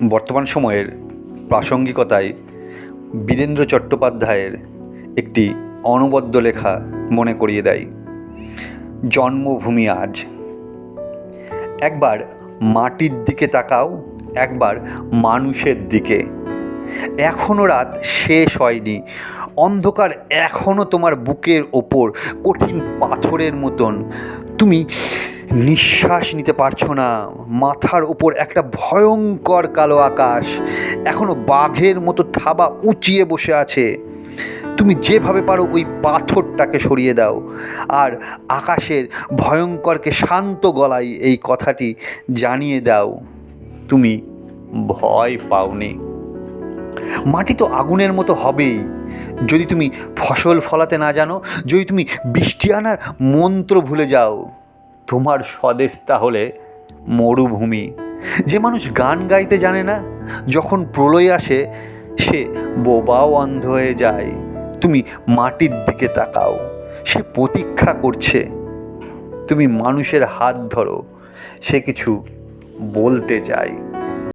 বর্তমান সময়ের প্রাসঙ্গিকতায় বীরেন্দ্র চট্টোপাধ্যায়ের একটি অনবদ্য লেখা মনে করিয়ে দেয়। জন্মভূমি আজ। একবার মাটির দিকে তাকাও, একবার মানুষের দিকে। এখনও রাত শেষ হয়নি, অন্ধকার এখনও তোমার বুকের ওপর কঠিন পাথরের মতন। তুমি নিঃশ্বাস নিতে পারছো না। মাথার ওপর একটা ভয়ঙ্কর কালো আকাশ এখনও বাঘের মতো থাবা উঁচিয়ে বসে আছে। তুমি যেভাবে পারো ওই পাথরটাকে সরিয়ে দাও, আর আকাশের ভয়ঙ্করকে শান্ত গলায় এই কথাটি জানিয়ে দাও, তুমি ভয় পাওনি। মাটি তো আগুনের মতো হবেই যদি তুমি ফসল ফলাতে না জানো, যদি তুমি বৃষ্টি আনার মন্ত্র ভুলে যাও। তোমার স্বদেশ তাহলে মরুভূমি। যে মানুষ গান গাইতে জানে না, যখন প্রলয় আসে সে বোবাও অন্ধ হয়ে যায়। তুমি মাটির দিকে তাকাও, সে প্রতীক্ষা করছে। তুমি মানুষের হাত ধরো, সে কিছু বলতে চায়।